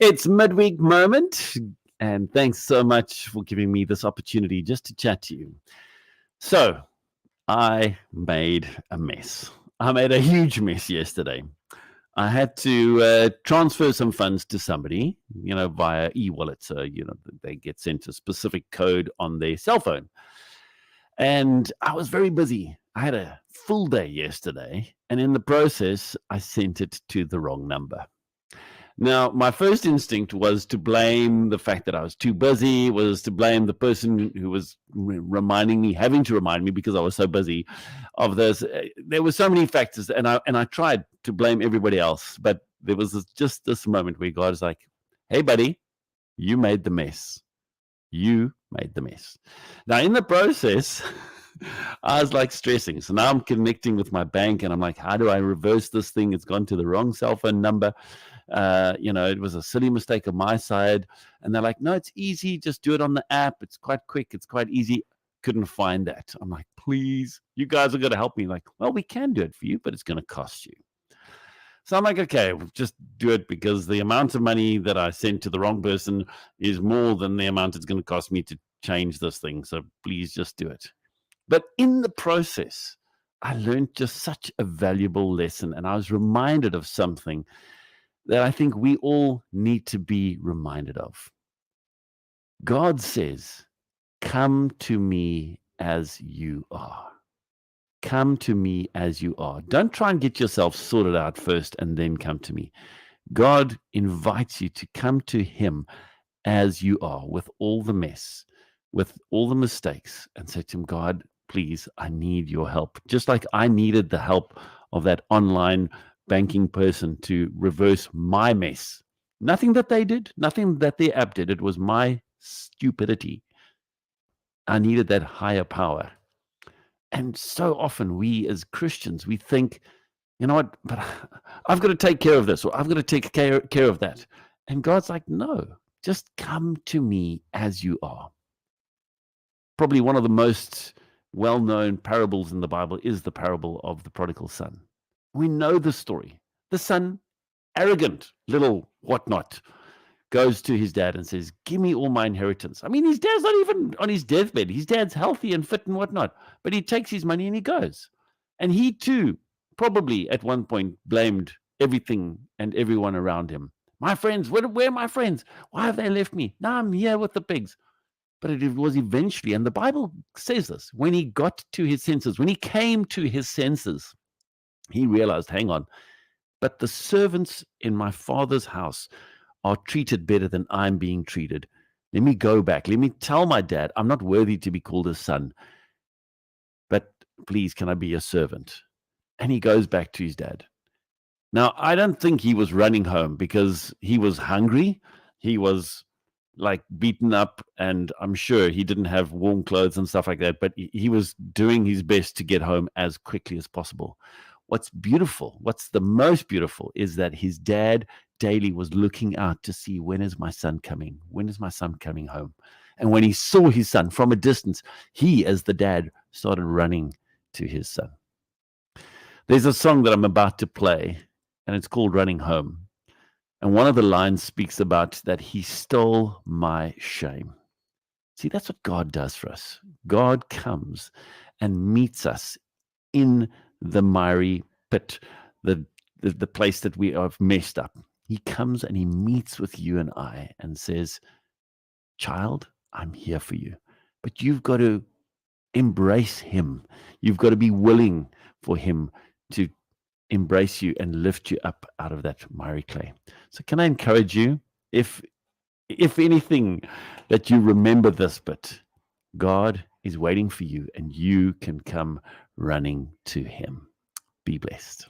It's midweek moment, and thanks so much for giving me this opportunity just to chat to you. So, I made a mess. I made a huge mess yesterday. I had to transfer some funds to somebody, via e-wallet. So, they get sent a specific code on their cell phone. And I was very busy. I had a full day yesterday, and in the process, I sent it to the wrong number. Now, my first instinct was to blame the fact that I was too busy, was to blame the person who was having to remind me because I was so busy of this. There were so many factors, and I tried to blame everybody else, but there was just this moment where God is like, "Hey, buddy, you made the mess. You made the mess." Now, in the process, I was like stressing. So now I'm connecting with my bank and I'm like, how do I reverse this thing? It's gone to the wrong cell phone number. It was a silly mistake on my side. And they're like, no, it's easy. Just do it on the app. It's quite quick. It's quite easy. Couldn't find that. I'm like, please, you guys are going to help me. Like, well, we can do it for you, but it's going to cost you. So I'm like, okay, we'll just do it because the amount of money that I sent to the wrong person is more than the amount it's going to cost me to change this thing. So please just do it. But in the process, I learned just such a valuable lesson. And I was reminded of something that I think we all need to be reminded of. God says, come to me as you are. Come to me as you are. Don't try and get yourself sorted out first and then come to me. God invites you to come to him as you are, with all the mess, with all the mistakes, and say to him, God, please, I need your help. Just like I needed the help of that online banking person to reverse my mess. Nothing that they did, nothing that their app did. It was my stupidity. I needed that higher power. And so often we as Christians, we think, you know what, but I've got to take care of this, or I've got to take care of that. And God's like, no, just come to me as you are. Probably one of the most well-known parables in the Bible is the parable of the prodigal son. We know the story. The son, arrogant little whatnot, goes to his dad and says, give me all my inheritance. I mean, his dad's not even on his deathbed. His dad's healthy and fit and whatnot. But he takes his money and he goes. And he too probably at one point blamed everything and everyone around him. My friends, where are my friends? Why have they left me? Now I'm here with the pigs. But it was eventually, and the Bible says this, when he got to his senses, when he came to his senses, he realized, hang on, but the servants in my father's house are treated better than I'm being treated. Let me go back. Let me tell my dad, I'm not worthy to be called a son, but please, can I be a servant? And he goes back to his dad. Now, I don't think he was running home because he was hungry. He was like beaten up, and I'm sure he didn't have warm clothes and stuff like that, but he was doing his best to get home as quickly as possible. What's the most beautiful is that his dad daily was looking out to see, when is my son coming? When is my son coming home? And when he saw his son from a distance, he, as the dad, started running to his son. There's a song that I'm about to play, and it's called Running Home. And one of the lines speaks about that he stole my shame. See, that's what God does for us. God comes and meets us in the miry pit, the place that we have messed up. He comes and he meets with you and I and says, child, I'm here for you. But you've got to embrace him. You've got to be willing for him to embrace you and lift you up out of that miry clay. So can I encourage you, if anything, that you remember this bit. God is waiting for you and you can come running to him. Be blessed.